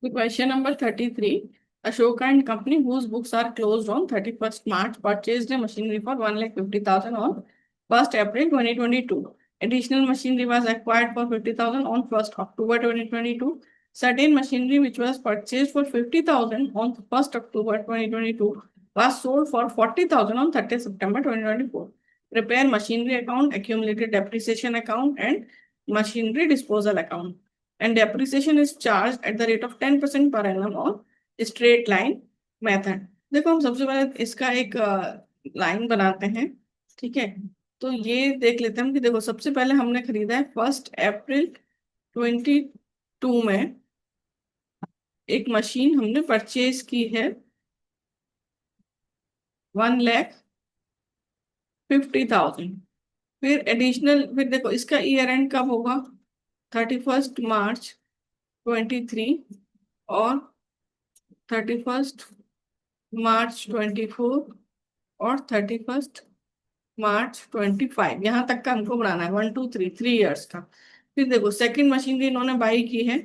The question number 33. Ashoka and company whose books are closed on 31st March purchased a machinery for 1,50,000 on 1st April 2022. Additional machinery was acquired for 50,000 on 1st October 2022. Certain machinery which was purchased for 50,000 on 1st October 2022 was sold for 40,000 on 30th September 2024. Prepare machinery account, accumulated depreciation account, and machinery disposal account. And depreciation is charged at the rate of 10% per annum on straight line method. देखो हम सबसे पहले इसका एक line बनाते हैं। ठीक है, तो ये देख लेते हैं कि देखो सबसे पहले हमने खरीदा है 1 अप्रैल 2022 में एक मशीन हमने परचेज की है 1,50,000। फिर एडिशनल, फिर देखो इसका ईयर एंड कब होगा, 31st मार्च 2023 और 31st मार्च 2024 और 31st मार्च 2025। यहाँ तक का हमको बनाना है, 1 2 3 3 इयर्स का। फिर देखो सेकंड मशीनरी इन्होंने बाई की है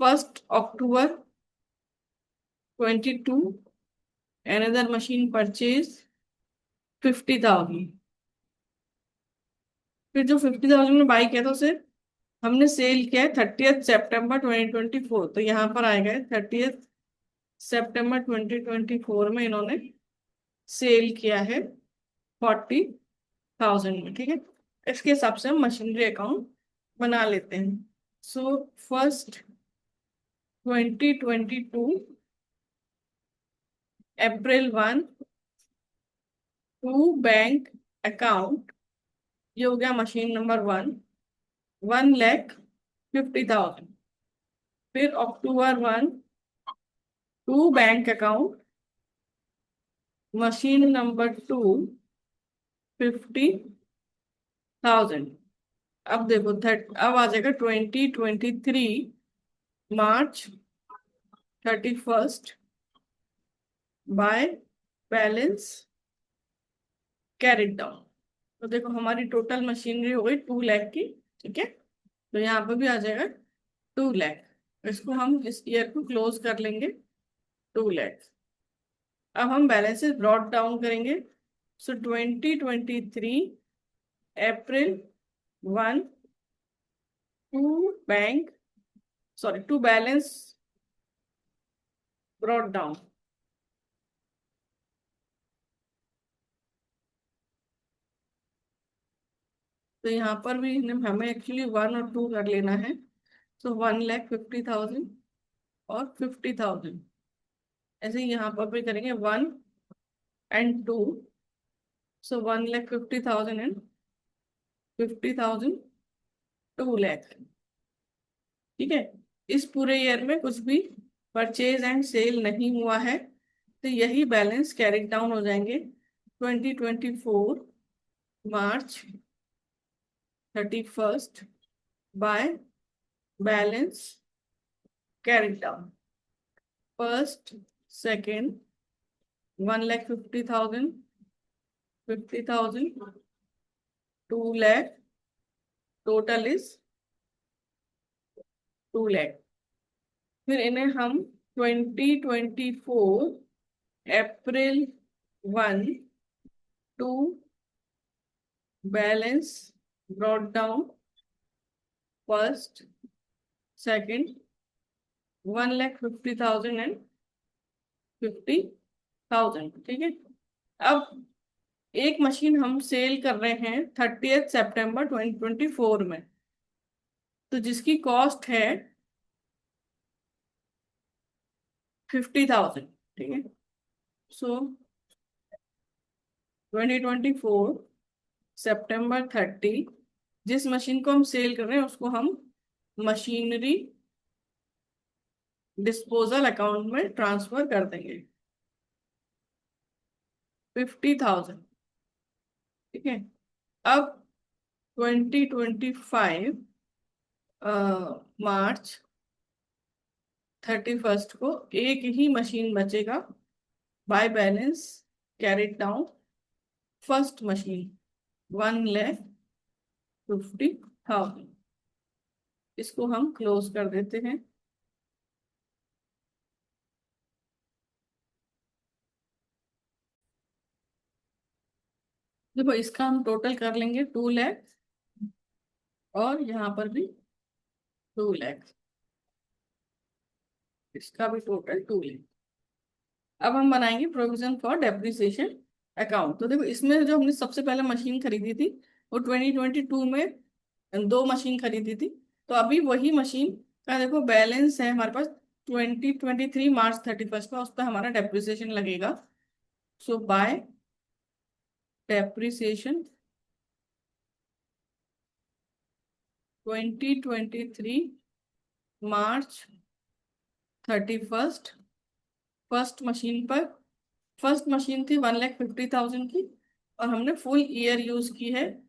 1 अक्टूबर 2022। Another machine purchase 50,000। फिर जो 50,000 में बाई किया था उसे हमने सेल किया है 30th September 2024। तो यहाँ पर आएगा 30th September 2024 में इन्होंने सेल किया है 40,000 में। ठीक है, इसके हिसाब से हम मशीनरी अकाउंट बना लेते हैं। So first 2022 April 1 to bank account, ये हो गया मशीन नंबर 1, 1,50,000। फिर October 1 to bank account machine number 2, 50,000। अब देखो अब आ जाएगा 2023 March 31 by balance carried down. तो देखो हमारी टोटल मशीनरी हो गई 2 लाख की। ठीक है, तो यहाँ पर भी आ जाएगा 2 लाख। इसको हम इस ईयर को क्लोज कर लेंगे 2 लाख। अब हम बैलेंसेस ब्रॉट डाउन करेंगे। So 2023 April 1 to bank, sorry to balance brought down. तो यहाँ पर भी हमें एक्चुअली 1 और 2 कर लेना है। सो 1,50,000 और 50,000। ऐसे ही यहाँ पर भी करेंगे 1 and 2। So 1,50,000 and 50,000, 2 lakh. ठीक है, इस पूरे ईयर में कुछ भी परचेज एंड सेल नहीं हुआ है, तो यही बैलेंस कैरी डाउन हो जाएंगे 2024 March 31 by balance carry down. First, second, 1,50,000, 50,000, 2 lakh, total is 2 lakh. फिर इन्हें हम 2024 April 1 to balance brought down first, second, 1,50,000 and 50,000। ठीक है, अब एक मशीन हम सेल कर रहे हैं 30th September 2024 में, तो जिसकी कॉस्ट है 50,000। ठीक है, सो 2024 September 30 जिस मशीन को हम सेल कर रहे हैं उसको हम मशीनरी डिस्पोजल अकाउंट में ट्रांसफर कर देंगे 50,000। ठीक है, अब 2025 March 31 को एक ही मशीन बचेगा by balance carried down. First machine 1,50,000। इसको हम क्लोज कर देते हैं। देखो इसका हम टोटल कर लेंगे 2 लाख, और यहाँ पर भी 2 लाख, इसका भी टोटल 2 लाख। अब हम बनाएंगे प्रोविजन फॉर डेप्रिसिएशन अकाउंट। तो देखो इसमें जो हमने सबसे पहले मशीन खरीदी थी वो 2022 में 2 मशीन खरीदी थी। तो अभी वही मशीन का देखो बैलेंस है हमारे पास 2023 मार्च 31 का, उस पर हमारा डेप्रिसिएशन लगेगा। So by depreciation 2023 March 31, first machine पर, फर्स्ट मशीन थी 1,50,000 की, और हमने फुल ईयर यूज की है,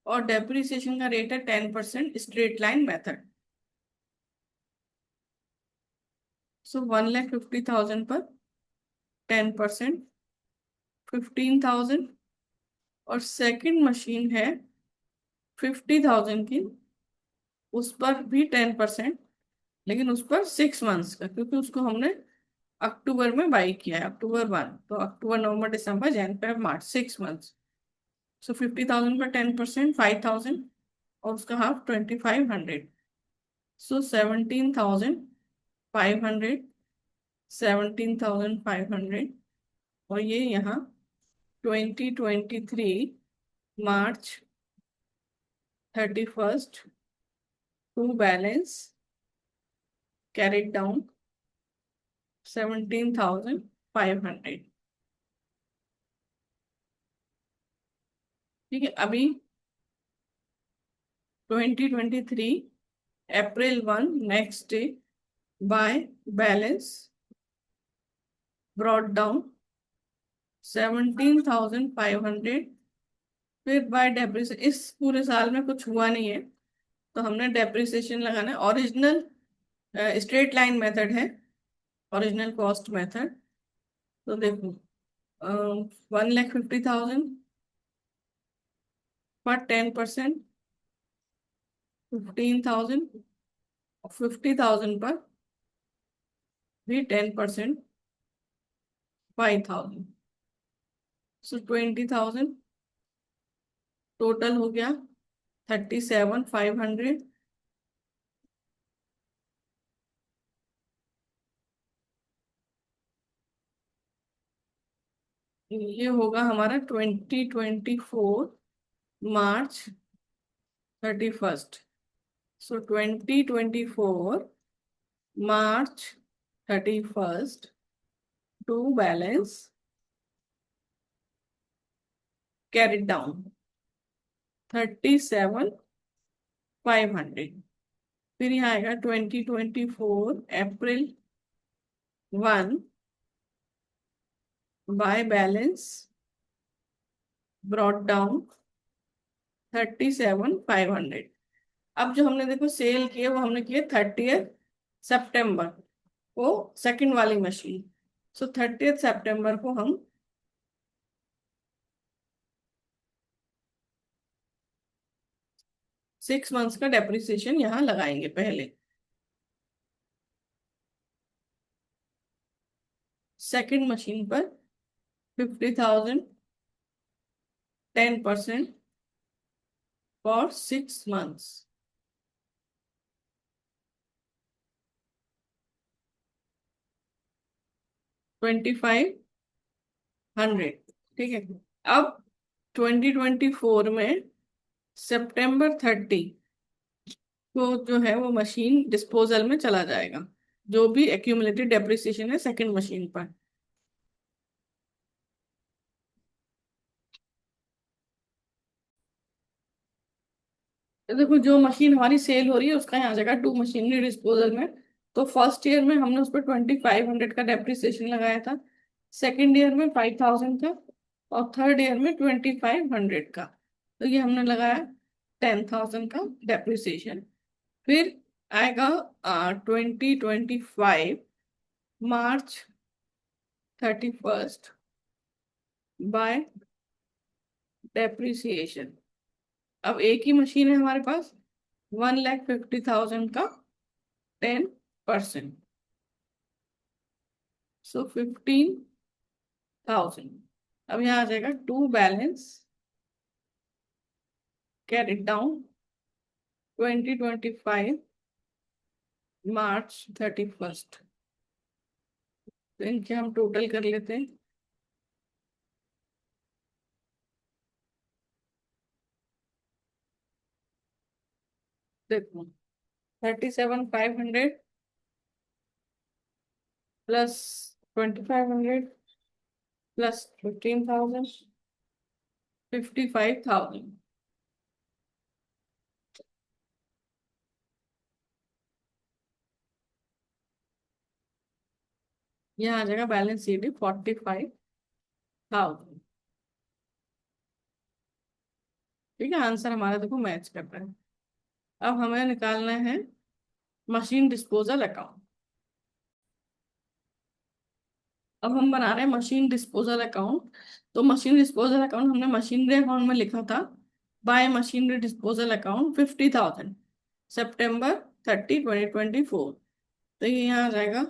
और डेप्रिसिएशन का रेट है 10% स्ट्रेट लाइन मेथड। सो 1,50,000 पर 10%, 15,000। और सेकंड मशीन है 50,000 की, उस पर भी 10%, लेकिन उस पर 6 मंथ्स का, क्योंकि उसको हमने अक्टूबर में बाई किया है, अक्टूबर 1, तो अक्टूबर नवंबर दिसंबर जैन फेब मार्च 6 मंथ्स। सो 50,000 पर 10%, 5,000, और उसका हाफ 2,500। सो 17,500, 17,500, और ये यहाँ 2023 March 31 to balance carried down 17,500। ठीक है, अभी 2023 April 1 next day by balance brought down 17,500। फिर बाय डेप्रिसिएशन, इस पूरे साल में कुछ हुआ नहीं है तो हमने डेप्रिसिएशन लगाना है। ओरिजिनल स्ट्रेट लाइन मेथड है, ओरिजिनल कॉस्ट मेथड। तो देखो 1,50,000 पर 10%, 15,000, 50,000 पर भी 10%, 5,000। सो 20,000 टोटल हो गया 37,500। ये होगा हमारा 2024 मार्च 31। सो 2024 मार्च 31 टू बैलेंस कैरिड डाउन 37,500। फिर यहाँ आएगा 2024 April 1 by balance brought down 37,500। अब जो हमने देखो सेल किए वो हमने किए 30 सितंबर को, सेकंड वाली मशीन। सो 30 सितंबर को हम 6 मंथ्स का डेप्रिसिएशन यहाँ लगाएंगे पहले। सेकंड मशीन पर 50,000, 10% फॉर 6 मंथ्स, 2,500। ठीक है, अब 2024 में September 30 को जो है वो मशीन डिस्पोजल में चला जाएगा, जो भी एक्यूमुलेटेड डेप्रिसिएशन है सेकंड मशीन पर। तो देखो जो मशीन हमारी सेल हो रही है उसका यहाँ जाएगा 2 मशीनरी डिस्पोजल में। तो फर्स्ट ईयर में हमने उस पर 2,500 का डेप्रिसिएशन लगाया था, सेकेंड ईयर में 5,000 का, और थर्ड ईयर में 2,500 का। तो ये हमने लगाया 10,000 का डेप्रिसिएशन। फिर आएगा 2025 मार्च 31 बाय डेप्रिसिएशन। अब एक ही मशीन है हमारे पास, 1,50,000 का 10%, सो 15,000। अब यहाँ आ जाएगा to balance carried down 2025 March 31st। तो इनके हम टोटल कर लेते हैं। देखो 37,500 प्लस 2,500 प्लस 15,000, 55,000। यहाँ आ जाएगा बैलेंस शीट 45,000। ठीक है, आंसर हमारा देखो मैच कर रहा है। अब हमें निकालना है मशीन डिस्पोजल अकाउंट। अब हम बना रहे हैं मशीन डिस्पोजल अकाउंट। तो मशीन डिस्पोजल अकाउंट हमने मशीनरी अकाउंट में लिखा था, bye machinery disposal account 50,000 September 30, 2024। तो ये यहाँ आ जाएगा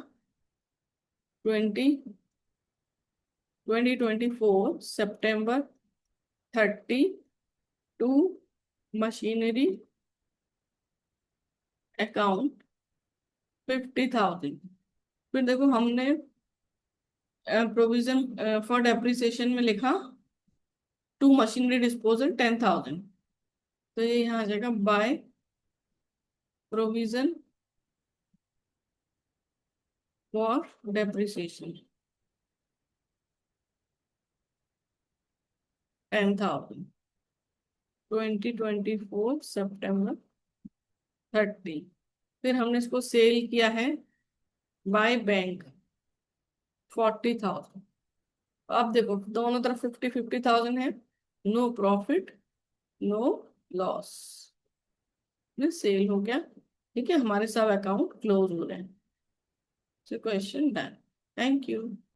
2024 September 30 टू मशीनरी अकाउंट 50,000। फिर देखो हमने प्रोविजन फॉर डेप्रिसिएशन में लिखा टू मशीनरी डिस्पोजल 10,000। तो ये यहाँ आ जाएगा by provision for depreciation 10,000 2024 September 30। फिर हमने इसको सेल किया है बाय बैंक 40,000। अब देखो दोनों तरफ 50,000 है, no profit no loss, sale हो गया। ठीक है, हमारे सब अकाउंट क्लोज हो रहे हैं। So question done. Thank you.